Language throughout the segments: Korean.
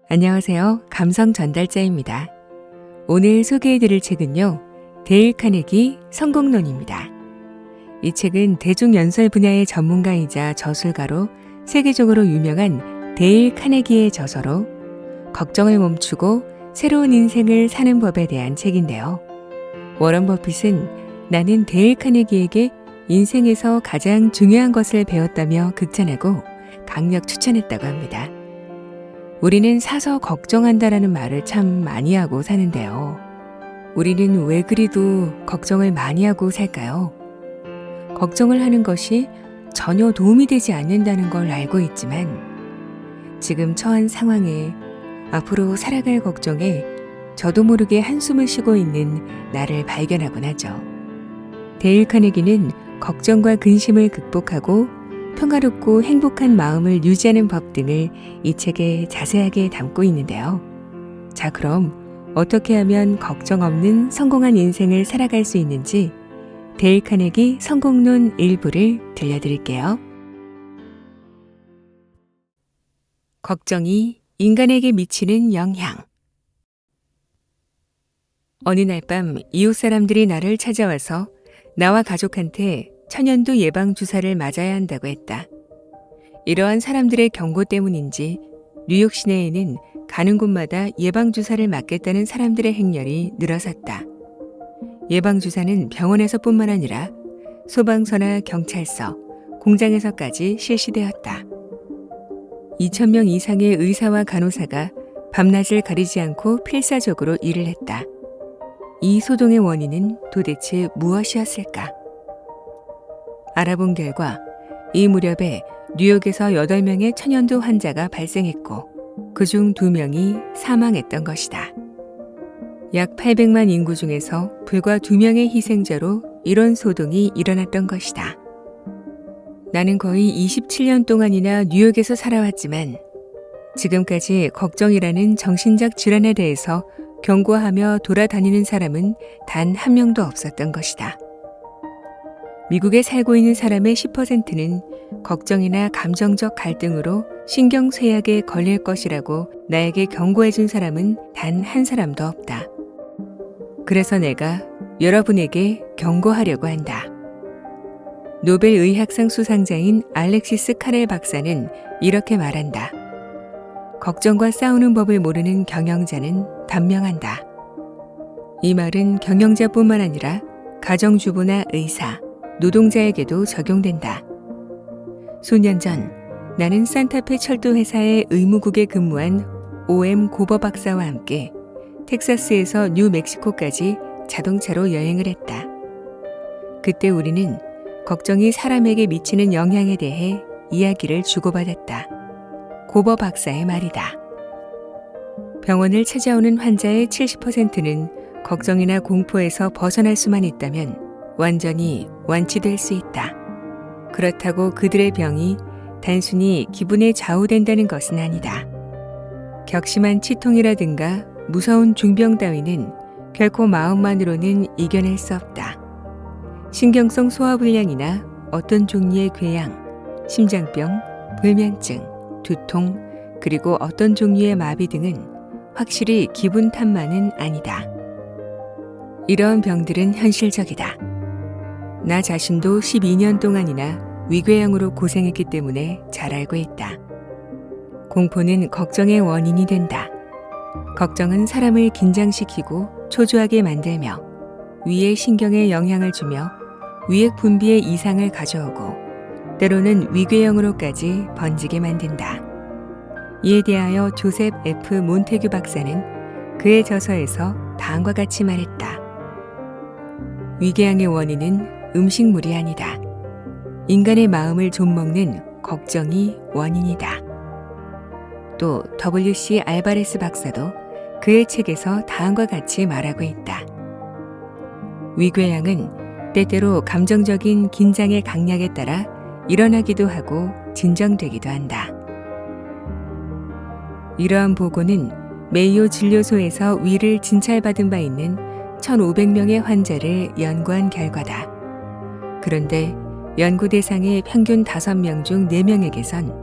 안녕하세요. 감성 전달자입니다. 오늘 소개해드릴 책은요, 데일 카네기 성공론입니다. 이 책은 대중연설 분야의 전문가이자 저술가로 세계적으로 유명한 데일 카네기의 저서로 걱정을 멈추고 새로운 인생을 사는 법에 대한 책인데요. 워런 버핏은 나는 데일 카네기에게 인생에서 가장 중요한 것을 배웠다며 극찬하고 강력 추천했다고 합니다. 우리는 사서 걱정한다라는 말을 참 많이 하고 사는데요. 우리는 왜 그리도 걱정을 많이 하고 살까요? 걱정을 하는 것이 전혀 도움이 되지 않는다는 걸 알고 있지만 지금 처한 상황에 앞으로 살아갈 걱정에 저도 모르게 한숨을 쉬고 있는 나를 발견하곤 하죠. 데일 카네기는 걱정과 근심을 극복하고 평화롭고 행복한 마음을 유지하는 법 등을 이 책에 자세하게 담고 있는데요. 자, 그럼 어떻게 하면 걱정 없는 성공한 인생을 살아갈 수 있는지 데일 카네기 성공론 일부를 들려드릴게요. 걱정이 인간에게 미치는 영향. 어느 날 밤 이웃 사람들이 나를 찾아와서 나와 가족한테 천연두 예방 주사를 맞아야 한다고 했다. 이러한 사람들의 경고 때문인지 뉴욕 시내에는 가는 곳마다 예방 주사를 맞겠다는 사람들의 행렬이 늘어섰다. 예방 주사는 병원에서뿐만 아니라 소방서나 경찰서, 공장에서까지 실시되었다. 2,000명 이상의 의사와 간호사가 밤낮을 가리지 않고 필사적으로 일을 했다. 이 소동의 원인은 도대체 무엇이었을까? 알아본 결과 이 무렵에 뉴욕에서 8명의 천연두 환자가 발생했고 그중 2명이 사망했던 것이다. 약 800만 인구 중에서 불과 2명의 희생자로 이런 소동이 일어났던 것이다. 나는 거의 27년 동안이나 뉴욕에서 살아왔지만 지금까지 걱정이라는 정신적 질환에 대해서 경고하며 돌아다니는 사람은 단 한 명도 없었던 것이다. 미국에 살고 있는 사람의 10%는 걱정이나 감정적 갈등으로 신경쇠약에 걸릴 것이라고 나에게 경고해준 사람은 단 한 사람도 없다. 그래서 내가 여러분에게 경고하려고 한다. 노벨 의학상 수상자인 알렉시스 카렐 박사는 이렇게 말한다. 걱정과 싸우는 법을 모르는 경영자는 단명한다. 이 말은 경영자뿐만 아니라 가정주부나 의사, 노동자에게도 적용된다. 수년 전 나는 산타페 철도 회사의 의무국에 근무한 O.M. 고버 박사와 함께 텍사스에서 뉴멕시코까지 자동차로 여행을 했다. 그때 우리는 걱정이 사람에게 미치는 영향에 대해 이야기를 주고받았다. 고버 박사의 말이다. 병원을 찾아오는 환자의 70%는 걱정이나 공포에서 벗어날 수만 있다면 완전히 완치될 수 있다. 그렇다고 그들의 병이 단순히 기분에 좌우된다는 것은 아니다. 격심한 치통이라든가 무서운 중병 따위는 결코 마음만으로는 이겨낼 수 없다. 신경성 소화불량이나 어떤 종류의 궤양, 심장병, 불면증, 두통, 그리고 어떤 종류의 마비 등은 확실히 기분 탓만은 아니다. 이러한 병들은 현실적이다. 나 자신도 12년 동안이나 위궤양으로 고생했기 때문에 잘 알고 있다. 공포는 걱정의 원인이 된다. 걱정은 사람을 긴장시키고 초조하게 만들며 위의 신경에 영향을 주며 위액 분비에 이상을 가져오고 때로는 위궤양으로까지 번지게 만든다. 이에 대하여 조셉 F. 몬테규 박사는 그의 저서에서 다음과 같이 말했다. 위궤양의 원인은 음식물이 아니다. 인간의 마음을 좀먹는 걱정이 원인이다. 또 W.C. 알바레스 박사도 그의 책에서 다음과 같이 말하고 있다. 위궤양은 때때로 감정적인 긴장의 강약에 따라 일어나기도 하고 진정되기도 한다. 이러한 보고는 메이오 진료소에서 위를 진찰받은 바 있는 1,500명의 환자를 연구한 결과다. 그런데 연구 대상의 평균 5명 중 4명에게선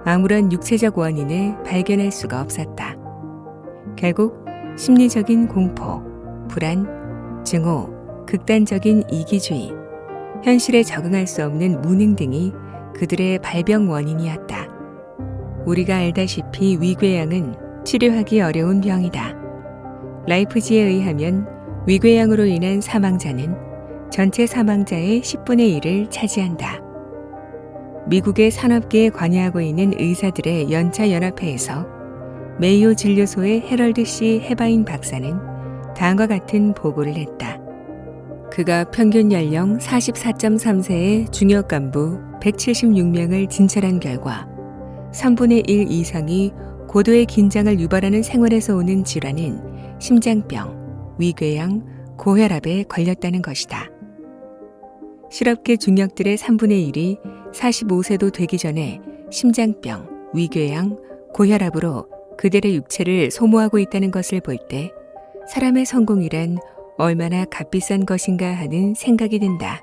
아무런 육체적 원인을 발견할 수가 없었다. 결국 심리적인 공포, 불안, 증오, 극단적인 이기주의, 현실에 적응할 수 없는 무능 등이 그들의 발병 원인이었다. 우리가 알다시피 위궤양은 치료하기 어려운 병이다. 라이프지에 의하면 위궤양으로 인한 사망자는 전체 사망자의 10분의 1을 차지한다. 미국의 산업계에 관여하고 있는 의사들의 연차연합회에서 메이오 진료소의 헤럴드 C. 헤바인 박사는 다음과 같은 보고를 했다. 그가 평균 연령 44.3세의 중역 간부 176명을 진찰한 결과 3분의 1 이상이 고도의 긴장을 유발하는 생활에서 오는 질환인 심장병, 위궤양, 고혈압에 걸렸다는 것이다. 실업계 중역들의 3분의 1이 45세도 되기 전에 심장병, 위궤양, 고혈압으로 그들의 육체를 소모하고 있다는 것을 볼 때 사람의 성공이란 얼마나 값비싼 것인가 하는 생각이 든다.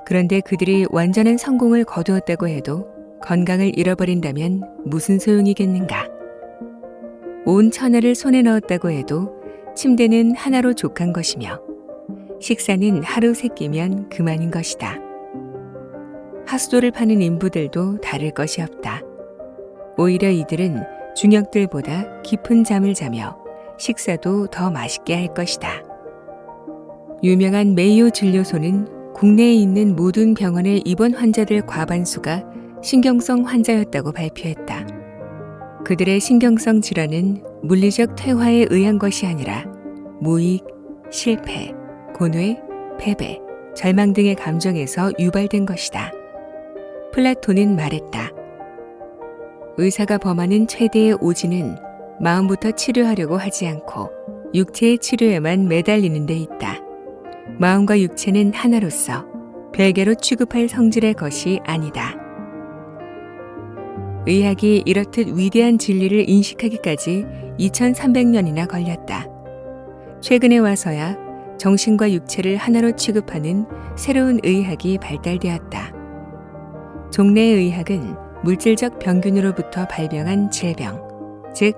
그런데 그들이 완전한 성공을 거두었다고 해도 건강을 잃어버린다면 무슨 소용이겠는가? 온 천하를 손에 넣었다고 해도 침대는 하나로 족한 것이며 식사는 하루 3끼면 그만인 것이다. 하수도를 파는 인부들도 다를 것이 없다. 오히려 이들은 중역들보다 깊은 잠을 자며 식사도 더 맛있게 할 것이다. 유명한 메이오 진료소는 국내에 있는 모든 병원의 입원 환자들 과반수가 신경성 환자였다고 발표했다. 그들의 신경성 질환은 물리적 퇴화에 의한 것이 아니라 무익, 실패, 고뇌, 패배, 절망 등의 감정에서 유발된 것이다. 플라톤은 말했다. 의사가 범하는 최대의 오진은 마음부터 치료하려고 하지 않고 육체의 치료에만 매달리는 데 있다. 마음과 육체는 하나로서 별개로 취급할 성질의 것이 아니다. 의학이 이렇듯 위대한 진리를 인식하기까지 2300년이나 걸렸다. 최근에 와서야 정신과 육체를 하나로 취급하는 새로운 의학이 발달되었다. 종래의 의학은 물질적 병균으로부터 발병한 질병, 즉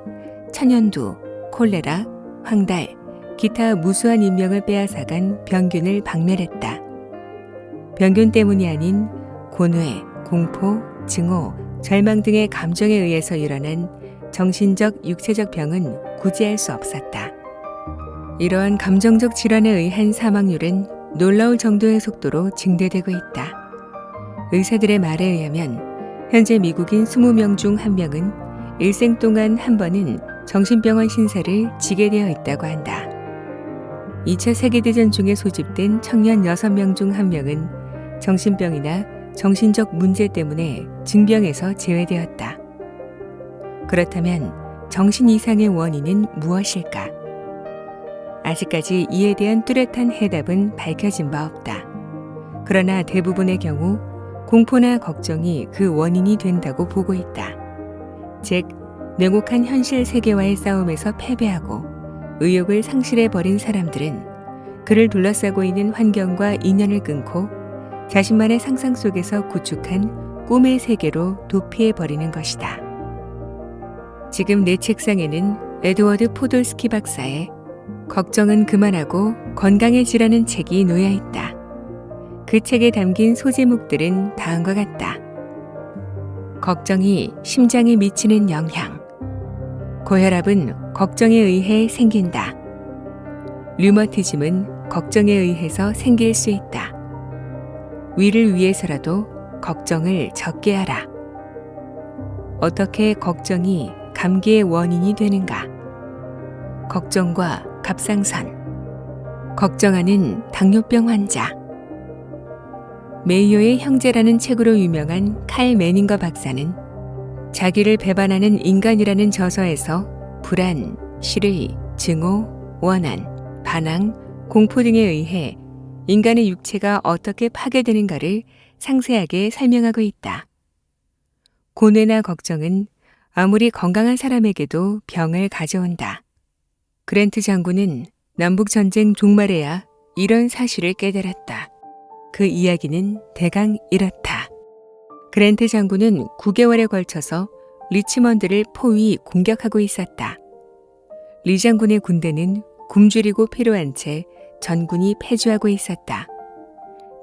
천연두, 콜레라, 황달, 기타 무수한 인명을 빼앗아간 병균을 박멸했다. 병균 때문이 아닌 고뇌, 공포, 증오, 절망 등의 감정에 의해서 일어난 정신적, 육체적 병은 구제할 수 없었다. 이러한 감정적 질환에 의한 사망률은 놀라울 정도의 속도로 증대되고 있다. 의사들의 말에 의하면 현재 미국인 20명 중 1명은 일생 동안 한 번은 정신병원 신세를 지게 되어 있다고 한다. 2차 세계대전 중에 소집된 청년 6명 중 1명은 정신병이나 정신적 문제 때문에 징병에서 제외되었다. 그렇다면 정신 이상의 원인은 무엇일까? 아직까지 이에 대한 뚜렷한 해답은 밝혀진 바 없다. 그러나 대부분의 경우 공포나 걱정이 그 원인이 된다고 보고 있다. 즉, 냉혹한 현실 세계와의 싸움에서 패배하고 의욕을 상실해버린 사람들은 그를 둘러싸고 있는 환경과 인연을 끊고 자신만의 상상 속에서 구축한 꿈의 세계로 도피해버리는 것이다. 지금 내 책상에는 에드워드 포돌스키 박사의 걱정은 그만하고 건강해지라는 책이 놓여 있다. 그 책에 담긴 소제목들은 다음과 같다. 걱정이 심장에 미치는 영향. 고혈압은 걱정에 의해 생긴다. 류머티즘은 걱정에 의해서 생길 수 있다. 위를 위해서라도 걱정을 적게 하라. 어떻게 걱정이 감기의 원인이 되는가? 걱정과 갑상선. 걱정하는 당뇨병 환자. 메이오의 형제라는 책으로 유명한 칼 매닝거 박사는 자기를 배반하는 인간이라는 저서에서 불안, 실의, 증오, 원한, 반항, 공포 등에 의해 인간의 육체가 어떻게 파괴되는가를 상세하게 설명하고 있다. 고뇌나 걱정은 아무리 건강한 사람에게도 병을 가져온다. 그랜트 장군은 남북전쟁 종말에야 이런 사실을 깨달았다. 그 이야기는 대강 이렇다. 그랜트 장군은 9개월에 걸쳐서 리치먼드를 포위 공격하고 있었다. 리 장군의 군대는 굶주리고 피로한 채 전군이 패주하고 있었다.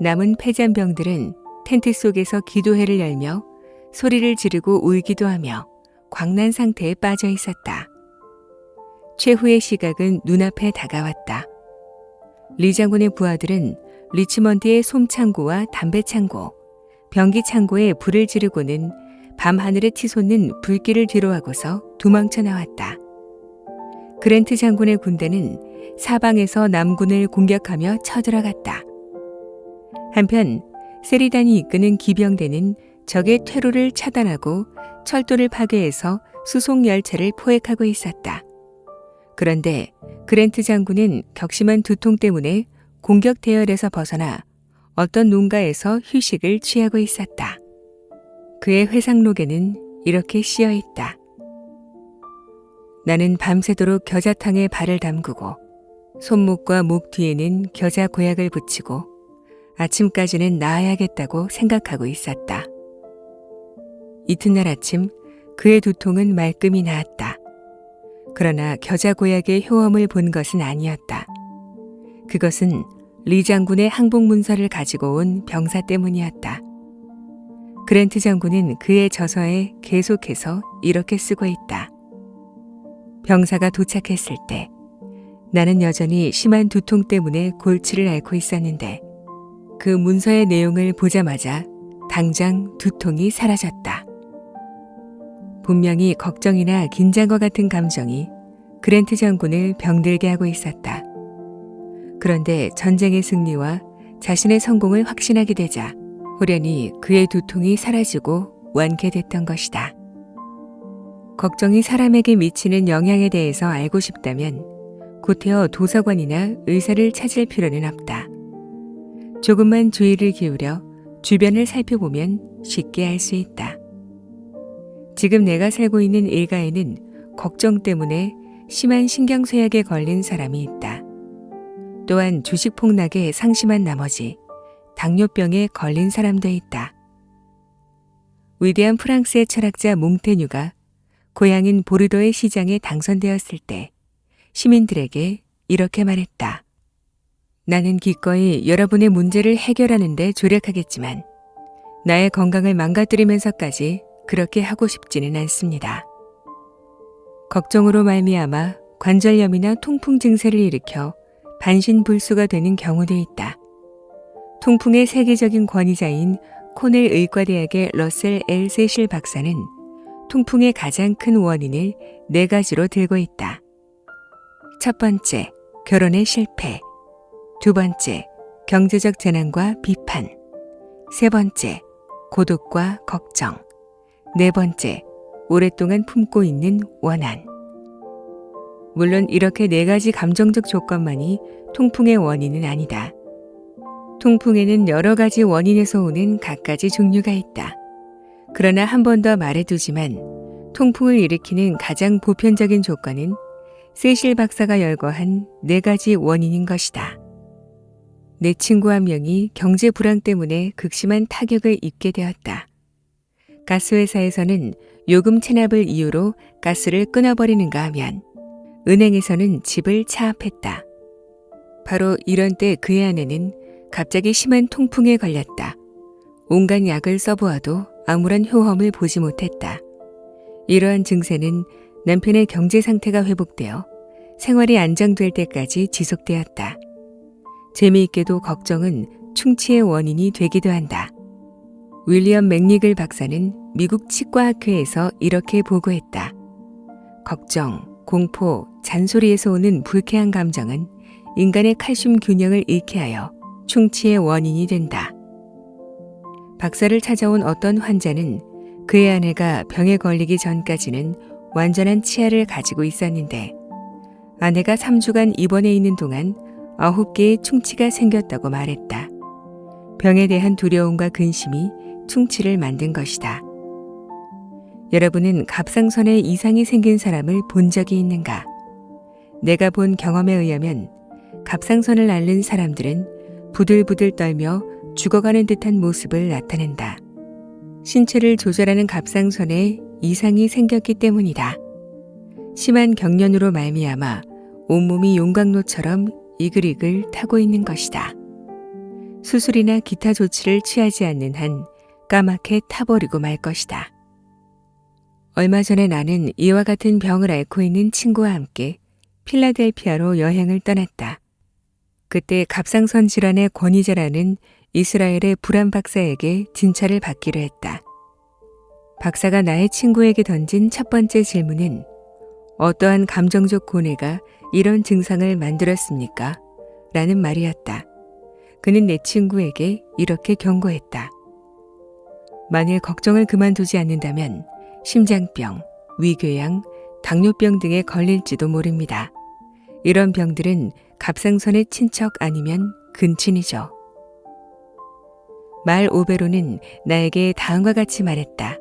남은 패잔병들은 텐트 속에서 기도회를 열며 소리를 지르고 울기도 하며 광난 상태에 빠져 있었다. 최후의 시각은 눈앞에 다가왔다. 리 장군의 부하들은 리치먼드의 솜창고와 담배창고, 병기창고에 불을 지르고는 밤하늘에 치솟는 불길을 뒤로하고서 도망쳐 나왔다. 그랜트 장군의 군대는 사방에서 남군을 공격하며 쳐들어갔다. 한편 세리단이 이끄는 기병대는 적의 퇴로를 차단하고 철도를 파괴해서 수송 열차를 포획하고 있었다. 그런데 그랜트 장군은 격심한 두통 때문에 공격 대열에서 벗어나 어떤 농가에서 휴식을 취하고 있었다. 그의 회상록에는 이렇게 쓰여 있다. 나는 밤새도록 겨자탕에 발을 담그고 손목과 목 뒤에는 겨자 고약을 붙이고 아침까지는 나아야겠다고 생각하고 있었다. 이튿날 아침 그의 두통은 말끔히 나았다. 그러나 겨자 고약의 효험을 본 것은 아니었다. 그것은 리 장군의 항복 문서를 가지고 온 병사 때문이었다. 그랜트 장군은 그의 저서에 계속해서 이렇게 쓰고 있다. 병사가 도착했을 때 나는 여전히 심한 두통 때문에 골치를 앓고 있었는데 그 문서의 내용을 보자마자 당장 두통이 사라졌다. 분명히 걱정이나 긴장과 같은 감정이 그랜트 장군을 병들게 하고 있었다. 그런데 전쟁의 승리와 자신의 성공을 확신하게 되자 호련히 그의 두통이 사라지고 완쾌됐던 것이다. 걱정이 사람에게 미치는 영향에 대해서 알고 싶다면 구태여 도서관이나 의사를 찾을 필요는 없다. 조금만 주의를 기울여 주변을 살펴보면 쉽게 알 수 있다. 지금 내가 살고 있는 일가에는 걱정 때문에 심한 신경쇠약에 걸린 사람이 있다. 또한 주식 폭락에 상심한 나머지 당뇨병에 걸린 사람도 있다. 위대한 프랑스의 철학자 몽테뉴가 고향인 보르도의 시장에 당선되었을 때 시민들에게 이렇게 말했다. 나는 기꺼이 여러분의 문제를 해결하는 데 조력하겠지만 나의 건강을 망가뜨리면서까지 그렇게 하고 싶지는 않습니다. 걱정으로 말미암아 관절염이나 통풍 증세를 일으켜 반신불수가 되는 경우도 있다. 통풍의 세계적인 권위자인 코넬 의과대학의 러셀 L. 세실 박사는 통풍의 가장 큰 원인을 4가지로 들고 있다. 첫 번째, 결혼의 실패. 두 번째, 경제적 재난과 비판. 세 번째, 고독과 걱정. 네 번째, 오랫동안 품고 있는 원한. 물론 이렇게 4가지 감정적 조건만이 통풍의 원인은 아니다. 통풍에는 여러 가지 원인에서 오는 갖가지 종류가 있다. 그러나 한 번 더 말해두지만 통풍을 일으키는 가장 보편적인 조건은 세실 박사가 열거한 4가지 원인인 것이다. 내 친구 한 명이 경제 불황 때문에 극심한 타격을 입게 되었다. 가스회사에서는 요금 체납을 이유로 가스를 끊어버리는가 하면 은행에서는 집을 차압했다. 바로 이런 때 그의 아내는 갑자기 심한 통풍에 걸렸다. 온갖 약을 써보아도 아무런 효험을 보지 못했다. 이러한 증세는 남편의 경제 상태가 회복되어 생활이 안정될 때까지 지속되었다. 재미있게도 걱정은 충치의 원인이 되기도 한다. 윌리엄 맥니글 박사는 미국 치과학회에서 이렇게 보고했다. 걱정, 공포, 잔소리에서 오는 불쾌한 감정은 인간의 칼슘 균형을 잃게 하여 충치의 원인이 된다. 박사를 찾아온 어떤 환자는 그의 아내가 병에 걸리기 전까지는 완전한 치아를 가지고 있었는데 아내가 3주간 입원해 있는 동안 9개의 충치가 생겼다고 말했다. 병에 대한 두려움과 근심이 충치를 만든 것이다. 여러분은 갑상선에 이상이 생긴 사람을 본 적이 있는가? 내가 본 경험에 의하면 갑상선을 앓는 사람들은 부들부들 떨며 죽어가는 듯한 모습을 나타낸다. 신체를 조절하는 갑상선에 이상이 생겼기 때문이다. 심한 경련으로 말미암아 온몸이 용광로처럼 이글이글 타고 있는 것이다. 수술이나 기타 조치를 취하지 않는 한 까맣게 타버리고 말 것이다. 얼마 전에 나는 이와 같은 병을 앓고 있는 친구와 함께 필라델피아로 여행을 떠났다. 그때 갑상선 질환의 권위자라는 이스라엘의 불안 박사에게 진찰을 받기로 했다. 박사가 나의 친구에게 던진 첫 번째 질문은 어떠한 감정적 고뇌가 이런 증상을 만들었습니까? 라는 말이었다. 그는 내 친구에게 이렇게 경고했다. 만일 걱정을 그만두지 않는다면 심장병, 위궤양, 당뇨병 등에 걸릴지도 모릅니다. 이런 병들은 갑상선의 친척 아니면 근친이죠. 말 오베로는 나에게 다음과 같이 말했다.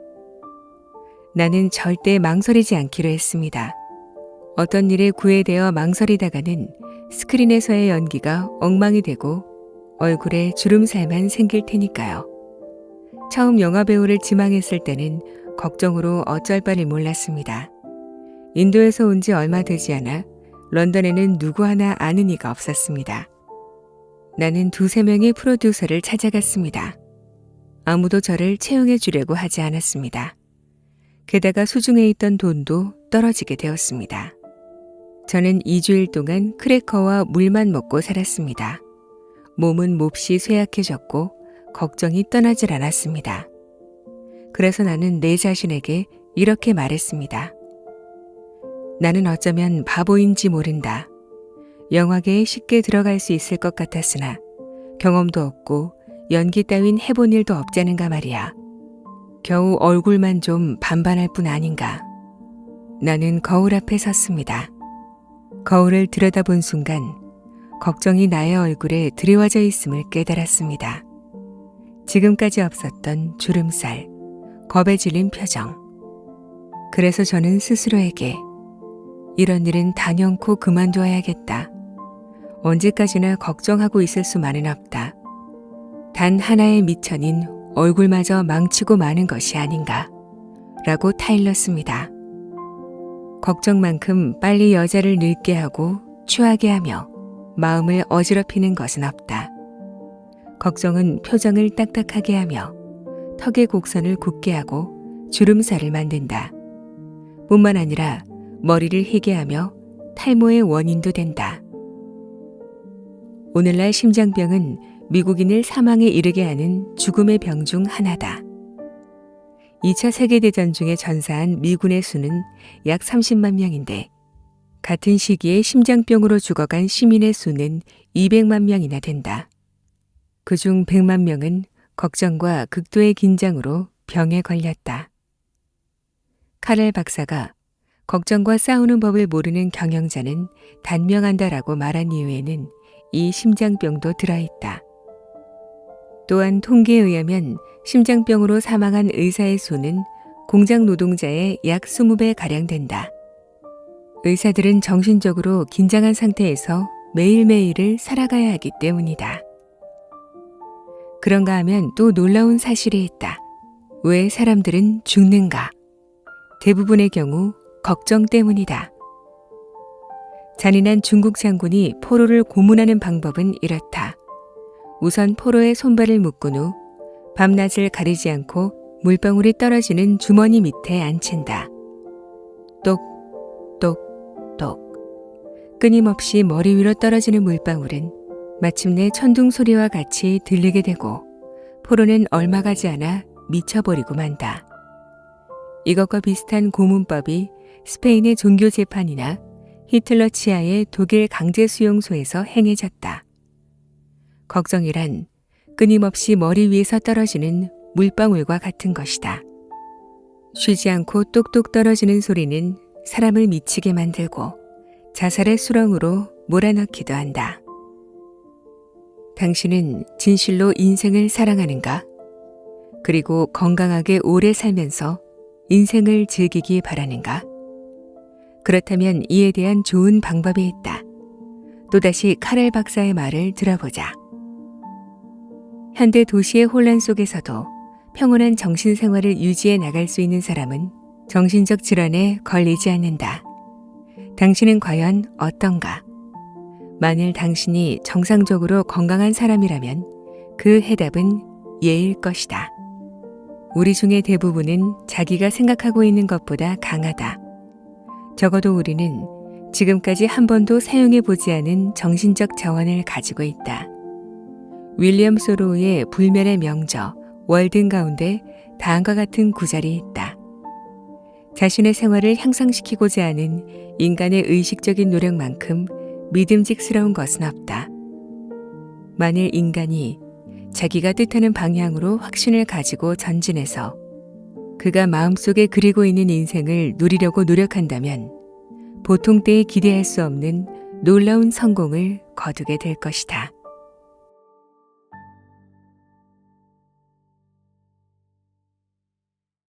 나는 절대 망설이지 않기로 했습니다. 어떤 일에 구애되어 망설이다가는 스크린에서의 연기가 엉망이 되고 얼굴에 주름살만 생길 테니까요. 처음 영화배우를 지망했을 때는 걱정으로 어쩔 바를 몰랐습니다. 인도에서 온 지 얼마 되지 않아 런던에는 누구 하나 아는 이가 없었습니다. 나는 2-3명의 프로듀서를 찾아갔습니다. 아무도 저를 채용해 주려고 하지 않았습니다. 게다가 수중에 있던 돈도 떨어지게 되었습니다. 저는 2주일 동안 크래커와 물만 먹고 살았습니다. 몸은 몹시 쇠약해졌고 걱정이 떠나질 않았습니다. 그래서 나는 내 자신에게 이렇게 말했습니다. 나는 어쩌면 바보인지 모른다. 영화계에 쉽게 들어갈 수 있을 것 같았으나 경험도 없고 연기 따윈 해본 일도 없자는가 말이야. 겨우 얼굴만 좀 반반할 뿐 아닌가. 나는 거울 앞에 섰습니다. 거울을 들여다본 순간 걱정이 나의 얼굴에 드리워져 있음을 깨달았습니다. 지금까지 없었던 주름살, 겁에 질린 표정. 그래서 저는 스스로에게 이런 일은 단연코 그만두어야겠다. 언제까지나 걱정하고 있을 수만은 없다. 단 하나의 미천인 얼굴마저 망치고 마는 것이 아닌가 라고 타일렀습니다. 걱정만큼 빨리 여자를 늙게 하고 추하게 하며 마음을 어지럽히는 것은 없다. 걱정은 표정을 딱딱하게 하며 턱의 곡선을 굳게 하고 주름살을 만든다. 뿐만 아니라 머리를 희게 하며 탈모의 원인도 된다. 오늘날 심장병은 미국인을 사망에 이르게 하는 죽음의 병 중 하나다. 2차 세계대전 중에 전사한 미군의 수는 약 30만 명인데 같은 시기에 심장병으로 죽어간 시민의 수는 200만 명이나 된다. 그중 100만 명은 걱정과 극도의 긴장으로 병에 걸렸다. 카렐 박사가 걱정과 싸우는 법을 모르는 경영자는 단명한다라고 말한 이유에는 이 심장병도 들어있다. 또한 통계에 의하면 심장병으로 사망한 의사의 수는 공장 노동자의 약 20배 가량 된다. 의사들은 정신적으로 긴장한 상태에서 매일매일을 살아가야 하기 때문이다. 그런가 하면 또 놀라운 사실이 있다. 왜 사람들은 죽는가? 대부분의 경우 걱정 때문이다. 잔인한 중국 장군이 포로를 고문하는 방법은 이렇다. 우선 포로의 손발을 묶은 후 밤낮을 가리지 않고 물방울이 떨어지는 주머니 밑에 앉힌다. 똑, 똑, 똑. 끊임없이 머리 위로 떨어지는 물방울은 마침내 천둥 소리와 같이 들리게 되고 포로는 얼마 가지 않아 미쳐버리고 만다. 이것과 비슷한 고문법이 스페인의 종교 재판이나 히틀러 치하의 독일 강제 수용소에서 행해졌다. 걱정이란 끊임없이 머리 위에서 떨어지는 물방울과 같은 것이다. 쉬지 않고 똑똑 떨어지는 소리는 사람을 미치게 만들고 자살의 수렁으로 몰아넣기도 한다. 당신은 진실로 인생을 사랑하는가? 그리고 건강하게 오래 살면서 인생을 즐기기 바라는가? 그렇다면 이에 대한 좋은 방법이 있다. 또다시 카렐 박사의 말을 들어보자. 현대 도시의 혼란 속에서도 평온한 정신생활을 유지해 나갈 수 있는 사람은 정신적 질환에 걸리지 않는다. 당신은 과연 어떤가? 만일 당신이 정상적으로 건강한 사람이라면 그 해답은 예일 것이다. 우리 중에 대부분은 자기가 생각하고 있는 것보다 강하다. 적어도 우리는 지금까지 한 번도 사용해 보지 않은 정신적 자원을 가지고 있다. 윌리엄 소로우의 불멸의 명저 월든 가운데 다음과 같은 구절이 있다. 자신의 생활을 향상시키고자 하는 인간의 의식적인 노력만큼 믿음직스러운 것은 없다. 만일 인간이 자기가 뜻하는 방향으로 확신을 가지고 전진해서 그가 마음속에 그리고 있는 인생을 누리려고 노력한다면 보통 때에 기대할 수 없는 놀라운 성공을 거두게 될 것이다.